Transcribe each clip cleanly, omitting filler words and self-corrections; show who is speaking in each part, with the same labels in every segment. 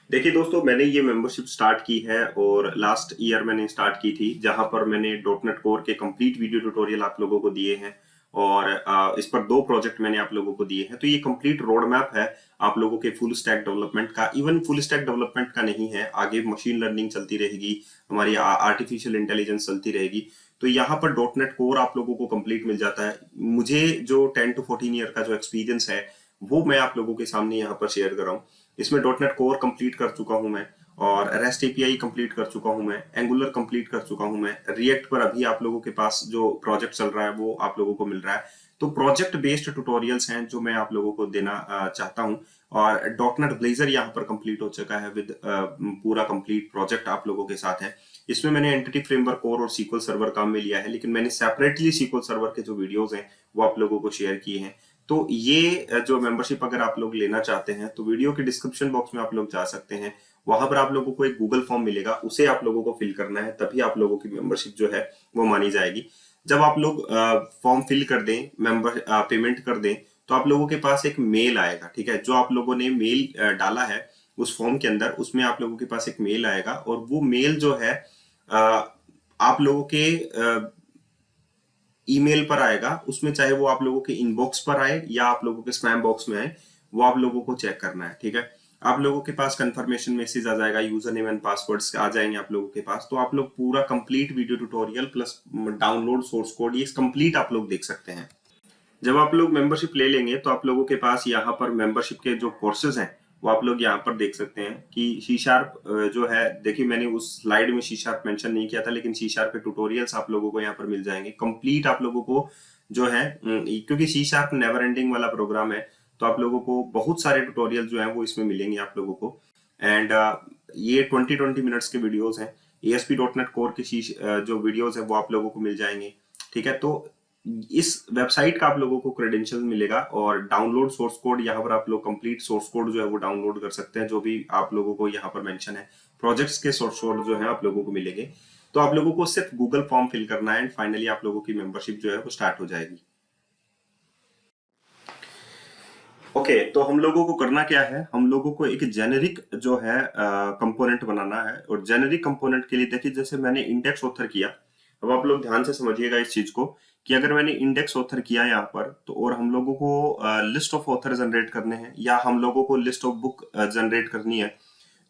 Speaker 1: देखिए दोस्तों, मैंने ये मेंबरशिप स्टार्ट की है और लास्ट ईयर मैंने स्टार्ट की थी, जहां पर मैंने डॉट नेट कोर के कंप्लीट वीडियो ट्यूटोरियल आप लोगों को दिए हैं। और इस पर 2 प्रोजेक्ट मैंने आप लोगों को दिए हैं। तो ये कंप्लीट रोड मैप है आप लोगों के फुल स्टैक डेवलपमेंट का। इवन फुल स्टैक डेवलपमेंट का नहीं है, आगे मशीन लर्निंग चलती रहेगी, हमारी आर्टिफिशियल इंटेलिजेंस चलती रहेगी। तो यहाँ पर डॉट नेट कोर आप लोगों को कंप्लीट मिल जाता है। मुझे जो 10 to 14 ईयर का जो एक्सपीरियंस है वो मैं आप लोगों के सामने यहाँ पर शेयर कर रहा हूँ। इसमें डॉट नेट कोर कंप्लीट कर चुका हूं मैं, और रेस्ट एपीआई कंप्लीट कर चुका हूं मैं, एंगुलर कंप्लीट कर चुका हूं मैं, रिएक्ट पर अभी आप लोगों के पास जो प्रोजेक्ट चल रहा है वो आप लोगों को मिल रहा है। तो प्रोजेक्ट बेस्ड ट्यूटोरियल्स हैं जो मैं आप लोगों को देना चाहता हूं। और डॉट नेट ब्लेजर यहाँ पर कंप्लीट हो चुका है विद पूरा कंप्लीट प्रोजेक्ट आप लोगों के साथ है। इसमें मैंने एंटिटी फ्रेमवर्क कोर और सीक्वल सर्वर काम में लिया है, लेकिन मैंने सेपरेटली सीक्वल सर्वर के जो वीडियोस हैं वो आप लोगों को शेयर किए हैं। तो ये जो मेंबरशिप अगर आप लोग लेना चाहते हैं तो वीडियो के डिस्क्रिप्शन बॉक्स में आप लोग जा सकते हैं। वहां पर आप लोगों को एक गूगल फॉर्म मिलेगा, उसे आप लोगों को फिल करना है, तभी आप लोगों की मेंबरशिप जो है वो मानी जाएगी। जब आप लोग फॉर्म फिल कर दें, मेंबर पेमेंट कर दें, तो आप लोगों के पास एक मेल आएगा। ठीक है, जो आप लोगों ने मेल डाला है उस फॉर्म के अंदर, उसमें आप लोगों के पास एक मेल आएगा, और वो मेल जो है अ, आप लोगों के ईमेल पर आएगा। उसमें चाहे वो आप लोगों के इनबॉक्स पर आए या आप लोगों के स्पैम बॉक्स में आए, वो आप लोगों को चेक करना है। ठीक है, आप लोगों के पास कंफर्मेशन मैसेज आ जाएगा, यूजर नेम एंड पासवर्ड्स आ जाएंगे आप लोगों के पास। तो आप लोग पूरा complete video tutorial plus download source code ये कंप्लीट आप लोग देख सकते हैं। जब आप लोग मेंबरशिप ले लेंगे तो आप लोगों के पास यहाँ पर मेंबरशिप के जो कोर्सेज हैं वो आप लोग यहाँ पर देख सकते हैं कि सी शार्प जो है, देखिए मैंने उस स्लाइड में सी शार्प मेंशन नहीं किया था, लेकिन सी शार्प के ट्यूटोरियल्स आप लोगों को यहाँ पर मिल जाएंगे कंप्लीट आप लोगों को जो है। क्योंकि सी शार्प नेवर एंडिंग वाला प्रोग्राम है, तो आप लोगों को बहुत सारे ट्यूटोरियल जो है वो इसमें मिलेंगे आप लोगों को। एंड ये 20-20 मिनट्स के वीडियोस हैं। एएसपी डॉट नेट कोर के जो वीडियोस है वो आप लोगों को मिल जाएंगे। ठीक है, तो इस वेबसाइट का आप लोगों को क्रेडेंशियल मिलेगा, और डाउनलोड सोर्स कोड यहाँ पर आप लोग कंप्लीट सोर्स कोड जो है वो डाउनलोड कर सकते हैं, जो भी आप लोगों को यहाँ पर मेंशन है। प्रोजेक्ट्स के सोर्स कोड जो है आप लोगों को मिलेंगे। तो आप लोगों को सिर्फ गूगल फॉर्म फिल करना है, एंड फाइनली आप लोगों की मेंबरशिप जो है वो स्टार्ट हो जाएगी। ओके, तो हम लोगों को करना क्या है, हम लोगों को एक जेनेरिक जो है कंपोनेंट बनाना है। और जेनेरिक कंपोनेंट के लिए देखिए, जैसे मैंने इंडेक्स ऑथर किया। अब आप लोग ध्यान से समझिएगा इस चीज को, कि अगर मैंने इंडेक्स ऑथर किया यहाँ पर, तो और हम लोगों को लिस्ट ऑफ ऑथर जनरेट करने हैं, या हम लोगों को लिस्ट ऑफ बुक जनरेट करनी है,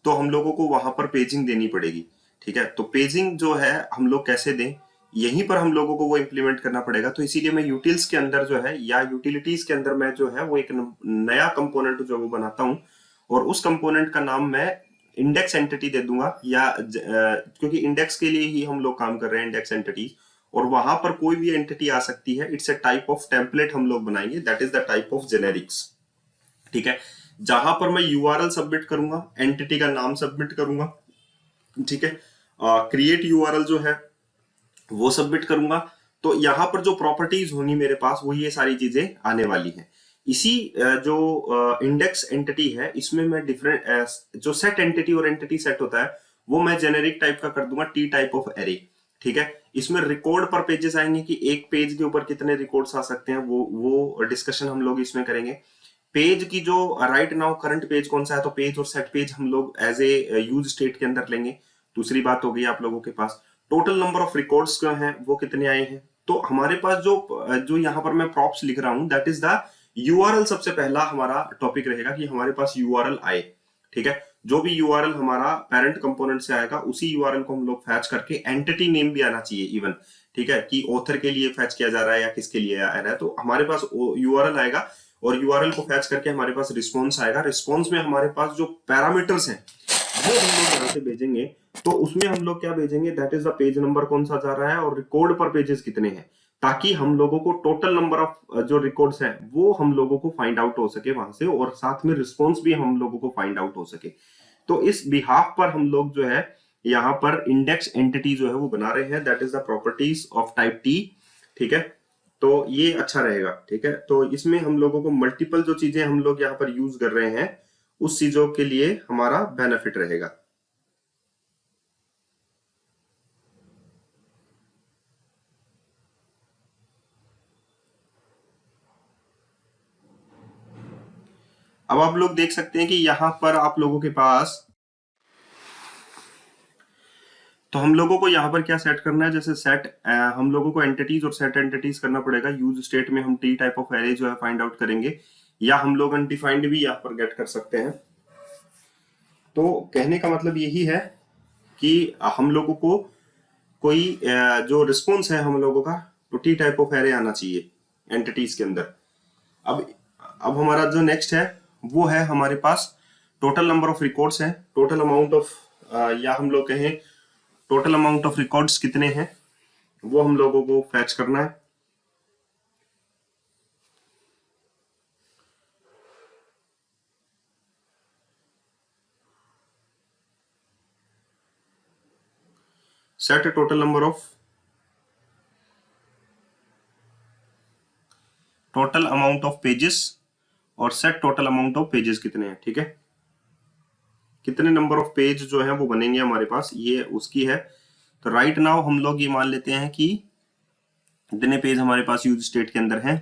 Speaker 1: तो हम लोगों को वहां पर पेजिंग देनी पड़ेगी। ठीक है, तो पेजिंग जो है हम लोग कैसे दें, यहीं पर हम लोगों को वो इम्प्लीमेंट करना पड़ेगा। तो इसीलिए मैं यूटिल्स के अंदर जो है, या यूटिलिटीज के अंदर मैं जो है वो एक नया कंपोनेंट जो है वो बनाता हूँ। और उस कंपोनेंट का नाम मैं इंडेक्स एंटिटी दे दूंगा, या क्योंकि इंडेक्स के लिए ही हम लोग काम कर रहे हैं, इंडेक्स एंटिटी। और वहां पर कोई भी एंटिटी आ सकती है, it's a type of template हम लोग बनाएंगे, that is the type of generics. ठीक है, जहां पर मैं यूआरएल सबमिट करूंगा, एंटिटी का नाम सबमिट करूंगा। ठीक है, क्रिएट यूआरएल जो है वो सबमिट करूंगा। तो यहां पर जो प्रॉपर्टीज होंगी मेरे पास, वो ये सारी चीजें आने वाली हैं। इसी जो इंडेक्स एंटिटी है, इसमें मैं डिफरेंट जो सेट एंटिटी और एंटिटी सेट होता है, वो मैं जेनेरिक टाइप का कर दूंगा, टी टाइप ऑफ एरे। ठीक है, इसमें रिकॉर्ड पर पेजेस आएंगे कि एक पेज के ऊपर कितने रिकॉर्ड्स आ सकते हैं, वो डिस्कशन हम लोग इसमें करेंगे। पेज की जो राइट नाउ करंट पेज कौन सा है, तो पेज और सेट पेज हम लोग एज ए यूज स्टेट के अंदर लेंगे। दूसरी बात हो गई आप लोगों के पास टोटल नंबर ऑफ रिकॉर्ड्स जो हैं वो कितने आए हैं। तो हमारे पास जो जो यहाँ पर मैं प्रॉप्स लिख रहा हूं, दैट इज द यूआरएल। सबसे पहला हमारा टॉपिक रहेगा कि हमारे पास यूआरएल आए। ठीक है, जो भी यूआरएल हमारा पेरेंट कंपोनेंट से आएगा, उसी यूआरएल को हम लोग फैच करके, एंटिटी नेम भी आना चाहिए इवन। ठीक है, कि ऑथर के लिए फैच किया जा रहा है या किसके लिए आ रहा है। तो हमारे पास यूआरएल आएगा, और यूआरएल को फैच करके हमारे पास रिस्पॉन्स आएगा। रिस्पॉन्स में हमारे पास जो पैरामीटर्स हैं वो हम लोग यहाँ से भेजेंगे। तो उसमें हम लोग क्या भेजेंगे, that is the page number कौन सा जा रहा है, और रिकॉर्ड पर पेजेस कितने हैं, ताकि हम लोगों को टोटल नंबर ऑफ जो रिकॉर्ड्स हैं वो हम लोगों को फाइंड आउट हो सके वहां से, और साथ में रिस्पॉन्स भी हम लोगों को फाइंड आउट हो सके। तो इस बिहाफ पर हम लोग जो है यहाँ पर इंडेक्स एंटिटी जो है वो बना रहे हैं, that is the properties of type T. ठीक है, तो ये अच्छा रहेगा। ठीक है, तो इसमें हम लोगों को मल्टीपल जो चीजें हम लोग यहाँ पर यूज कर रहे हैं, उस चीजों के लिए हमारा बेनिफिट रहेगा। अब आप लोग देख सकते हैं कि यहाँ पर आप लोगों के पास तो हम लोगों को यहाँ पर क्या सेट करना है, जैसे सेट हम लोगों को एंटिटीज और सेट एंटिटीज करना पड़ेगा। यूज स्टेट में हम टी टाइप ऑफ एरे जो है फाइंड आउट करेंगे, या हम लोग अनडिफाइंड भी यहाँ पर गेट कर सकते हैं। तो कहने का मतलब यही है कि हम लोगों को कोई जो रिस्पॉन्स है हम लोगों का, तो टी टाइप ऑफ एरे आना चाहिए एंटिटीज के अंदर। अब अब हमारा जो नेक्स्ट है वो है हमारे पास टोटल नंबर ऑफ रिकॉर्ड्स है, टोटल अमाउंट ऑफ, या हम लोग कहें टोटल अमाउंट ऑफ रिकॉर्ड्स कितने हैं वो हम लोगों को फैच करना है। Set total number of, total amount of pages, और set total amount of pages कितने हैं। ठीक है, कितने नंबर ऑफ पेज जो है वो बनेंगे हमारे पास, ये उसकी है। तो राइट नाउ हम लोग ये मान लेते हैं कि इतने पेज हमारे पास यूज स्टेट के अंदर हैं।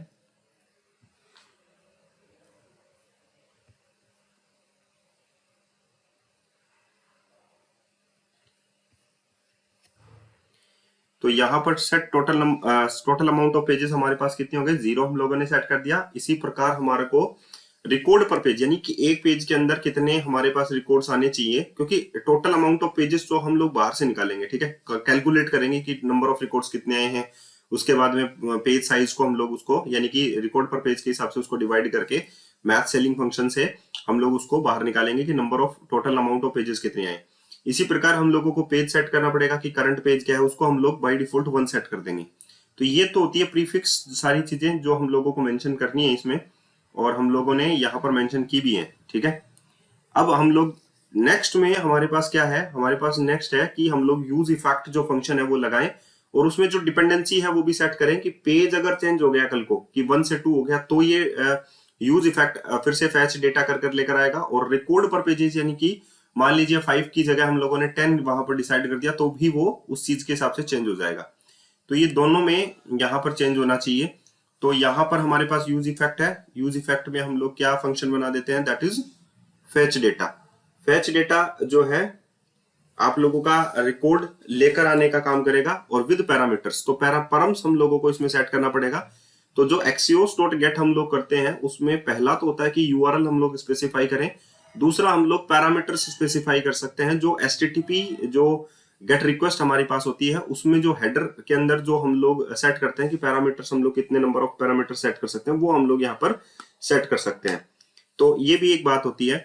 Speaker 1: तो यहाँ पर set total amount of pages हमारे पास कितने हो गए, 0 हम लोगों ने सेट कर दिया। इसी प्रकार हमारे को रिकॉर्ड पर पेज, यानी कि एक पेज के अंदर कितने हमारे पास रिकॉर्ड्स आने चाहिए, क्योंकि टोटल अमाउंट ऑफ पेजेस तो हम लोग बाहर से निकालेंगे। ठीक है, कैलकुलेट करेंगे कि नंबर ऑफ रिकॉर्ड्स कितने आए हैं, उसके बाद में पेज साइज को हम लोग उसको, यानी कि रिकॉर्ड पर पेज के हिसाब से उसको डिवाइड करके मैथ सेलिंग फंक्शन से हम लोग उसको बाहर निकालेंगे कि number of total amount of pages कितने आए। इसी प्रकार हम लोगों को पेज सेट करना पड़ेगा कि करंट पेज क्या है, उसको हम लोग बाय डिफॉल्ट 1 सेट कर देंगे। तो ये तो होती है प्रीफिक्स सारी चीजें जो हम लोगों को मेंशन करनी है इसमें, और हम लोगों ने यहाँ पर मेंशन की भी है। ठीक है, अब हम लोग नेक्स्ट में हमारे पास क्या है, हमारे पास नेक्स्ट है कि हम लोग यूज इफेक्ट जो फंक्शन है वो लगाएं, और उसमें जो डिपेंडेंसी है वो भी सेट करें कि पेज अगर चेंज हो गया कल को, कि 1 से 2 हो गया, तो ये यूज इफेक्ट फिर से फैच डेटा कर कर लेकर आएगा। और रिकॉर्ड पर पेजेस, यानी कि मान लीजिए 5 की जगह हम लोगों ने 10 वहां पर डिसाइड कर दिया, तो भी वो उस चीज के हिसाब से चेंज हो जाएगा। तो ये दोनों में यहाँ पर चेंज होना चाहिए। तो यहाँ पर हमारे पास यूज इफेक्ट है, यूज इफेक्ट में हम लोग क्या फंक्शन बना देते हैं, that is fetch data. Fetch data जो है आप लोगों का रिकॉर्ड लेकर आने का काम करेगा, और विद पैरामीटर्स। तो पैरामीटर्स हम लोगों को इसमें सेट करना पड़ेगा। तो जो एक्सियोस डॉट गेट हम लोग करते हैं उसमें पहला तो होता है कि यूआरएल हम लोग स्पेसिफाई करें, दूसरा हम लोग पैरामीटर्स स्पेसिफाई कर सकते हैं। जो एचटीटीपी जो गेट रिक्वेस्ट हमारी पास होती है उसमें जो हेडर के अंदर जो हम लोग सेट करते हैं कि पैरामीटर्स हम लोग कितने नंबर ऑफ पैरामीटर सेट कर सकते हैं, वो हम लोग यहाँ पर सेट कर सकते हैं। तो ये भी एक बात होती है।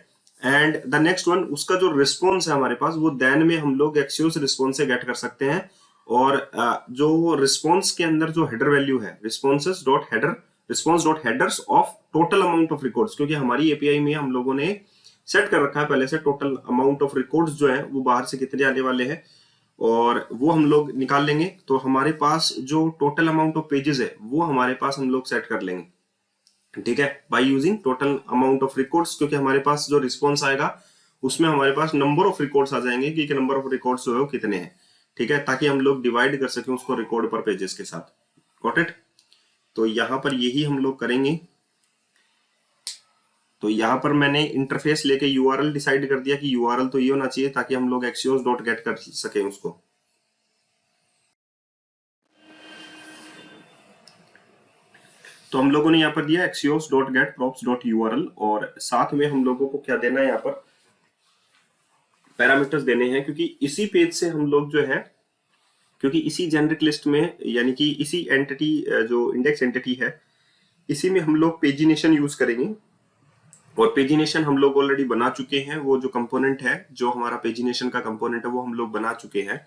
Speaker 1: एंड द नेक्स्ट वन, उसका जो रिस्पॉन्स है हमारे पास, वो देन में हम लोग एक्सियोस रिस्पॉन्स से गेट कर सकते हैं। और जो रिस्पॉन्स के अंदर जो हेडर वैल्यू है, responses dot header, response dot headers of total amount of records, क्योंकि हमारी एपीआई में हम लोगों ने सेट कर रखा है पहले से टोटल अमाउंट ऑफ रिकॉर्ड्स जो है वो बाहर से कितने आने वाले हैं, और वो हम लोग निकाल लेंगे। तो हमारे पास जो टोटल अमाउंट ऑफ पेजेस है वो हमारे पास हम लोग सेट कर लेंगे। ठीक है, by using total amount of records, क्योंकि हमारे पास जो रिस्पॉन्स आएगा उसमें हमारे पास नंबर ऑफ रिकॉर्ड्स आ जाएंगे कि नंबर ऑफ रिकॉर्ड्स जो है वो कितने हैं। ठीक है, ताकि हम लोग डिवाइड कर सकें उसको रिकॉर्ड पर पेजेस के साथ। Got it? तो यहाँ पर यही हम लोग करेंगे। तो यहाँ पर मैंने इंटरफेस लेके यूआरएल डिसाइड कर दिया कि यूआरएल तो ये होना चाहिए ताकि हम लोग एक्सियोस डॉट गेट कर सकें उसको। तो हम लोगों ने यहाँ पर दिया Axios dot gate props dot URL, और साथ में हम लोगों को क्या देना है, यहाँ पर पैरामीटर्स देने हैं, क्योंकि इसी पेज से हम लोग जो है, क्योंकि इसी जेनरिक लिस्ट में, यानी कि इसी एंटिटी जो इंडेक्स एंटिटी है, इसी में हम लोग पेजिनेशन यूज करेंगे। और पेजिनेशन हम लोग ऑलरेडी बना चुके हैं, वो जो कंपोनेंट है, जो हमारा पेजिनेशन का कंपोनेंट है वो हम लोग बना चुके हैं,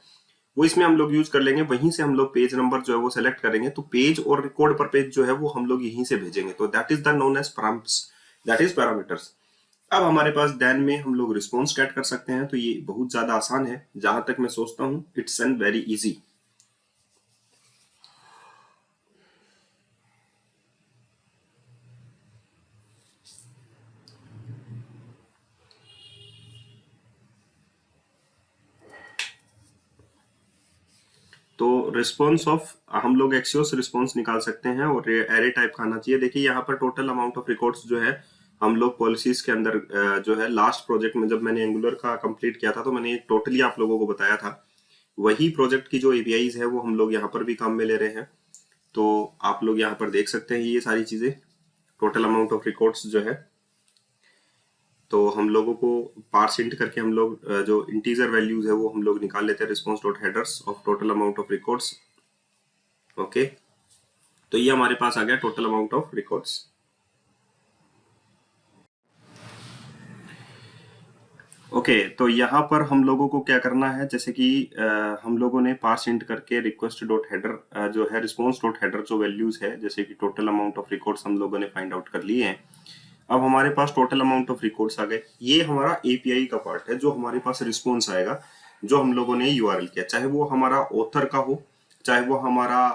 Speaker 1: वो इसमें हम लोग यूज कर लेंगे। वहीं से हम लोग पेज नंबर जो है वो सेलेक्ट करेंगे, तो पेज और रिकॉर्ड पर पेज जो है वो हम लोग यहीं से भेजेंगे। तो that is the known as prompts, that is parameters. अब हमारे पास देन में हम लोग रिस्पॉन्स गेट कर सकते हैं। तो ये बहुत ज्यादा आसान है, जहां तक मैं सोचता हूं इट्स एन वेरी इजी। तो रिस्पॉन्स ऑफ हम लोग एक्सियोस रिस्पॉन्स निकाल सकते हैं, और एरे टाइप का आना चाहिए। देखिए यहाँ पर टोटल अमाउंट ऑफ रिकॉर्ड्स जो है हम लोग पॉलिसीज के अंदर जो है, लास्ट प्रोजेक्ट में जब मैंने एंगुलर का कंप्लीट किया था तो मैंने टोटली आप लोगों को बताया था वही प्रोजेक्ट की जो एपीआईज है वो हम लोग यहाँ पर भी काम में ले रहे हैं। तो आप लोग यहाँ पर देख सकते हैं ये सारी चीजें, टोटल अमाउंट ऑफ रिकॉर्ड्स जो है। तो हम लोगों को पार्स इंट करके हम लोग जो इंटीजर वैल्यूज है वो हम लोग निकाल लेते हैं response dot headers of total amount of records. Okay, तो ये हमारे पास आ गया total amount of records. Okay, तो यहाँ पर हम लोगों को क्या करना है, जैसे कि हम लोगों ने पार्स इंट करके रिक्वेस्ट डॉट हेडर जो है रिस्पॉन्स डॉट हेडर जो वैल्यूज है, जैसे कि टोटल अमाउंट ऑफ रिकॉर्ड्स हम लोगों ने फाइंड आउट कर लिए हैं। अब हमारे पास टोटल अमाउंट ऑफ रिकॉर्ड्स आ गए। ये हमारा एपीआई का पार्ट है जो हमारे पास रिस्पॉन्स आएगा, जो हम लोगों ने यूआरएल किया, चाहे वो हमारा ऑथर का हो, चाहे वो हमारा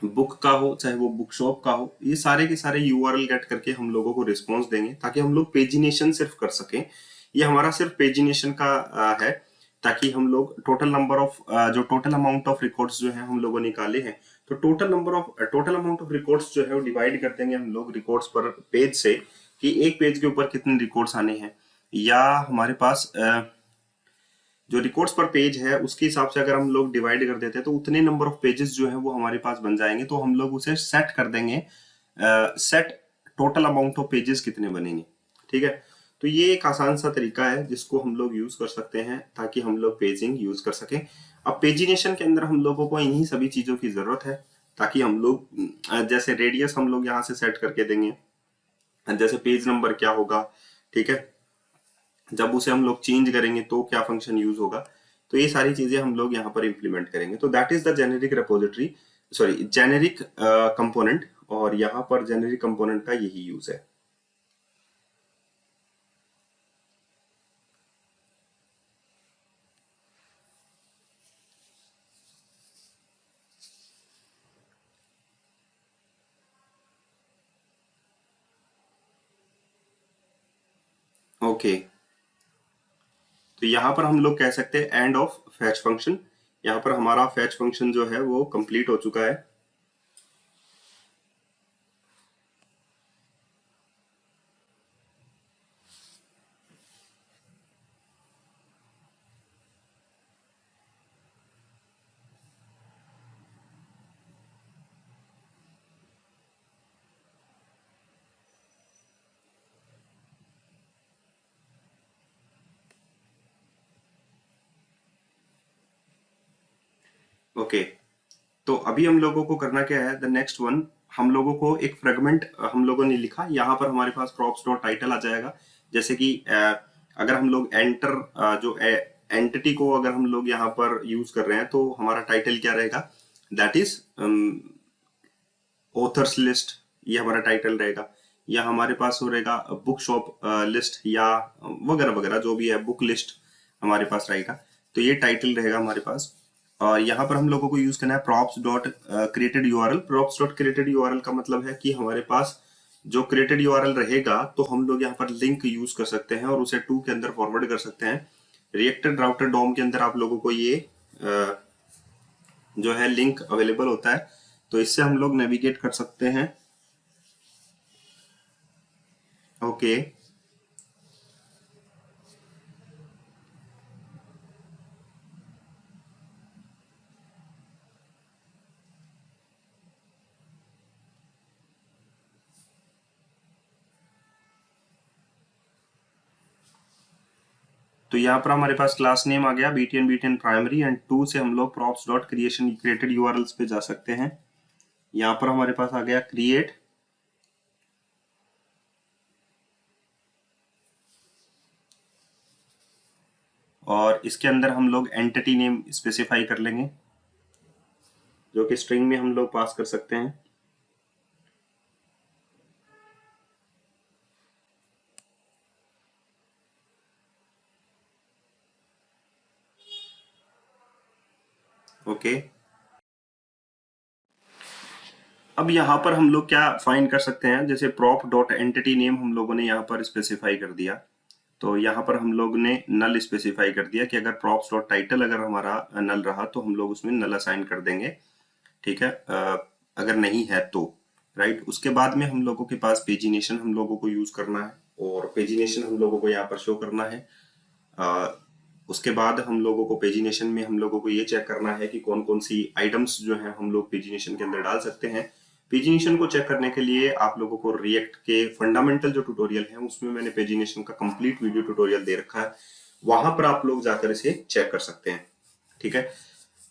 Speaker 1: बुक का हो, चाहे वो बुक शॉप का हो। ये सारे के सारे यूआरएल गेट करके हम लोगों को रिस्पॉन्स देंगे ताकि हम लोग पेजिनेशन सिर्फ कर सकें। ये हमारा सिर्फ पेजिनेशन का है, ताकि हम लोग टोटल नंबर ऑफ जो टोटल अमाउंट ऑफ रिकॉर्ड्स जो है हम लोगों ने निकाले हैं, तो टोटल अमाउंट ऑफ रिकॉर्ड्स जो है वो डिवाइड कर देंगे हम लोग रिकॉर्ड्स पर पेज से, कि एक पेज के ऊपर कितने रिकॉर्ड्स आने हैं। या हमारे पास जो रिकॉर्ड्स पर पेज है उसके हिसाब से अगर हम लोग डिवाइड कर देते हैं तो उतने नंबर ऑफ पेजेस जो है वो हमारे पास बन जाएंगे। तो हम लोग उसे सेट कर देंगे, set total amount of pages कितने बनेंगे। ठीक है, तो ये एक आसान सा तरीका है जिसको हम लोग यूज कर सकते हैं ताकि हम लोग पेजिंग यूज कर सकें। अब पेजिनेशन के अंदर हम लोगों को इन्हीं सभी चीजों की जरूरत है, ताकि हम लोग जैसे रेडियस हम लोग यहाँ से सेट करके देंगे, जैसे पेज नंबर क्या होगा। ठीक है, जब उसे हम लोग चेंज करेंगे तो क्या फंक्शन यूज होगा। तो ये सारी चीजें हम लोग यहाँ पर इंप्लीमेंट करेंगे। तो that is the generic repository, sorry generic component, और यहाँ पर जेनेरिक कंपोनेंट का यही यूज है। ओके, तो यहाँ पर हम लोग कह सकते हैं एंड ऑफ फैच फंक्शन। यहाँ पर हमारा फैच फंक्शन जो है वो कंप्लीट हो चुका है। ओके, तो अभी हम लोगों को करना क्या है, द नेक्स्ट वन, हम लोगों को एक फ्रेगमेंट हम लोगों ने लिखा, यहाँ पर हमारे पास प्रॉप्स डॉट टाइटल आ जाएगा। जैसे कि अगर हम लोग एंटर जो एंटिटी को अगर हम लोग यहाँ पर यूज कर रहे हैं तो हमारा टाइटल क्या रहेगा, दैट इज ऑथर्स लिस्ट, ये हमारा टाइटल रहेगा। या हमारे पास हो रहेगा बुक शॉप लिस्ट या वगैरह वगैरह जो भी है, बुक लिस्ट हमारे पास रहेगा। तो ये टाइटल रहेगा हमारे पास। और यहाँ पर हम लोगों को यूज करना है props dot created URL. Props dot created URL का मतलब है कि हमारे पास जो क्रिएटेड यूआरएल रहेगा तो हम लोग यहाँ पर लिंक यूज कर सकते हैं और उसे टू के अंदर फॉरवर्ड कर सकते हैं। रिएक्टेड राउटर डोम के अंदर आप लोगों को ये जो है लिंक अवेलेबल होता है, तो इससे हम लोग नेविगेट कर सकते हैं। ओके, तो यहाँ पर हमारे पास क्लास नेम आ गया बीटीएन प्राइमरी, एंड टू से हम लोग props dot creation created URLs पे जा सकते हैं। यहाँ पर हमारे पास आ गया क्रिएट, और इसके अंदर हम लोग एंटिटी नेम स्पेसिफाई कर लेंगे जो कि स्ट्रिंग में हम लोग पास कर सकते हैं। ओके, अब यहाँ पर हम लोग क्या फाइंड कर सकते हैं, जैसे प्रॉप डॉट एंटिटी नेम हम लोगों ने यहाँ पर स्पेसिफाई कर दिया, तो यहाँ पर हम लोग ने नल स्पेसिफाई कर दिया कि अगर प्रॉप्स डॉट टाइटल अगर हमारा नल रहा तो हम लोग उसमें नल असाइन कर देंगे। ठीक है, अगर नहीं है तो राइट। उसके बाद में हम लोगों के पास पेजिनेशन हम लोगों को यूज करना है, और पेजिनेशन हम लोगों को यहाँ पर शो करना है। उसके बाद हम लोगों को पेजिनेशन में हम लोगों को ये चेक करना है कि कौन कौन सी आइटम्स जो है हम लोग पेजिनेशन के अंदर डाल सकते हैं। पेजिनेशन को चेक करने के लिए आप लोगों को रिएक्ट के फंडामेंटल जो ट्यूटोरियल है उसमें मैंने पेजिनेशन का कंप्लीट वीडियो ट्यूटोरियल दे रखा है, वहां पर आप लोग जाकर इसे चेक कर सकते हैं। ठीक है,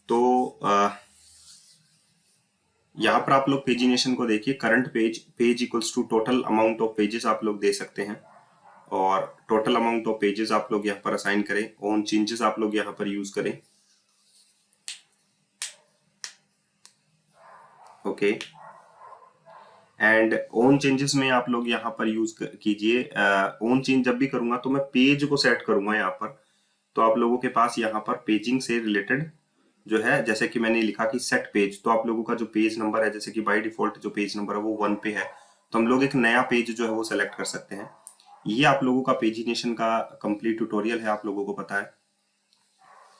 Speaker 1: तो यहाँ पर आप लोग पेजिनेशन को देखिए, current page equals to total amount of pages आप लोग दे सकते हैं, और टोटल अमाउंट ऑफ पेजेस आप लोग यहाँ पर असाइन करें, ऑन चेंजेस आप लोग यहाँ पर यूज करें। ओके, एंड ऑन चेंजेस में आप लोग यहाँ पर यूज कीजिए, ऑन चेंज जब भी करूंगा तो मैं पेज को सेट करूंगा यहाँ पर, तो आप लोगों के पास यहाँ पर पेजिंग से रिलेटेड जो है, जैसे कि मैंने लिखा कि सेट पेज, तो आप लोगों का जो पेज नंबर है, जैसे कि बाय डिफॉल्ट जो पेज नंबर है वो 1 पे है, तो हम लोग एक नया पेज जो है वो सेलेक्ट कर सकते हैं। ये आप लोगों का पेजिनेशन का कंप्लीट ट्यूटोरियल है, आप लोगों को पता है।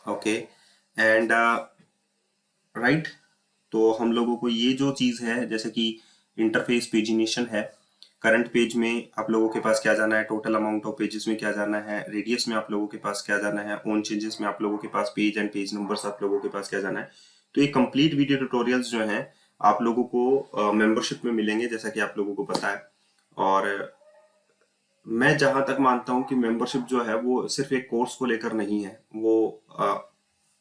Speaker 1: ओके, एंड राइट, तो हम लोगों को ये जो चीज है, जैसे कि इंटरफेस पेजिनेशन है, करंट पेज में आप लोगों के पास क्या जाना है, टोटल अमाउंट ऑफ पेजेस में क्या जाना है, रेडियस में आप लोगों के पास क्या जाना है, ऑन चेंजेस में आप लोगों के पास पेज एंड पेज नंबर्स आप लोगों के पास क्या जाना है। तो ये कंप्लीट वीडियो ट्यूटोरियल्स जो हैं आप लोगों को मेंबरशिप में मिलेंगे, जैसा कि आप लोगों को पता है। और मैं जहां तक मानता हूं कि मेंबरशिप जो है वो सिर्फ एक कोर्स को लेकर नहीं है, वो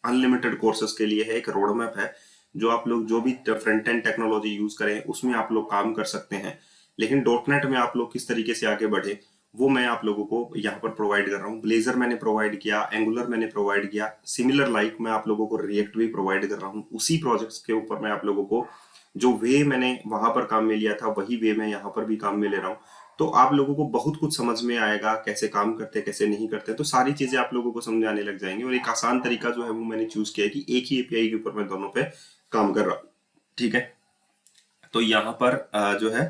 Speaker 1: अनलिमिटेड कोर्सेज के लिए है, एक रोड मैप है, जो आप लोग जो भी फ्रंट एंड टेक्नोलॉजी यूज करें उसमें आप लोग काम कर सकते हैं। लेकिन डॉट नेट में आप लोग किस तरीके से आगे बढ़े वो मैं आप लोगों को यहाँ पर प्रोवाइड कर रहा हूँ। ब्लेजर मैंने प्रोवाइड किया, एंगुलर मैंने प्रोवाइड किया, सिमिलर लाइक मैं आप लोगों को रिएक्ट भी प्रोवाइड कर रहा हूँ। उसी प्रोजेक्ट्स के ऊपर मैं आप लोगों को जो वे मैंने वहां पर काम में लिया था वही वे मैं यहाँ पर भी काम में ले रहा हूँ। तो आप लोगों को बहुत कुछ समझ में आएगा, कैसे काम करते हैं कैसे नहीं करते, तो सारी चीजें आप लोगों को समझ आने लग जाएंगी। और एक आसान तरीका जो है वो मैंने चूज किया है कि एक ही एपीआई के ऊपर मैं दोनों पे काम कर रहा हूँ। ठीक है, तो यहाँ पर जो है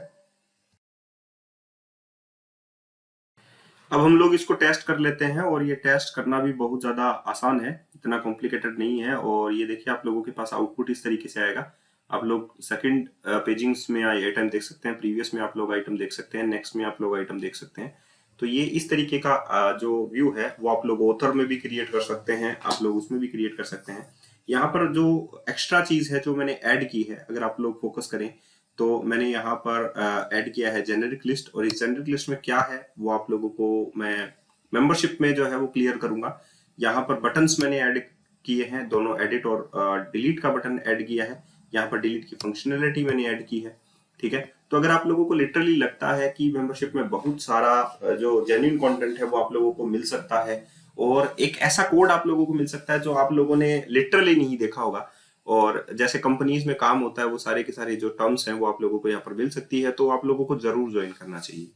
Speaker 1: अब हम लोग इसको टेस्ट कर लेते हैं, और ये टेस्ट करना भी बहुत ज्यादा आसान है, इतना कॉम्प्लिकेटेड नहीं है। और ये देखिए आप लोगों के पास आउटपुट इस तरीके से आएगा। आप लोग सेकंड पेजिंग्स में आइटम देख सकते हैं, प्रीवियस में आप लोग आइटम देख सकते हैं, नेक्स्ट में आप लोग आइटम देख सकते हैं। तो ये इस तरीके का जो व्यू है वो आप लोग ऑथर में भी क्रिएट कर सकते हैं, आप लोग उसमें भी क्रिएट कर सकते हैं। यहाँ पर जो एक्स्ट्रा चीज है जो मैंने ऐड की है, अगर आप लोग फोकस करें तो मैंने यहाँ पर ऐड किया है जेनेरिक लिस्ट, और इस जेनेरिक लिस्ट में क्या है वो आप लोगों को मैं मेंबरशिप में जो है वो क्लियर करूंगा। यहाँ पर बटन्स मैंने ऐड किए हैं, दोनों एडिट और डिलीट का बटन ऐड किया है, यहाँ पर डिलीट की फंक्शनैलिटी मैंने ऐड की है। ठीक है, तो अगर आप लोगों को लिटरली लगता है कि मेंबरशिप में बहुत सारा जो जेन्युइन कंटेंट है वो आप लोगों को मिल सकता है, और एक ऐसा कोड आप लोगों को मिल सकता है जो आप लोगों ने लिटरली नहीं देखा होगा, और जैसे कंपनीज में काम होता है वो सारे के सारे जो टर्म्स हैं वो आप लोगों को यहाँ पर मिल सकती है, तो आप लोगों को जरूर ज्वाइन करना चाहिए।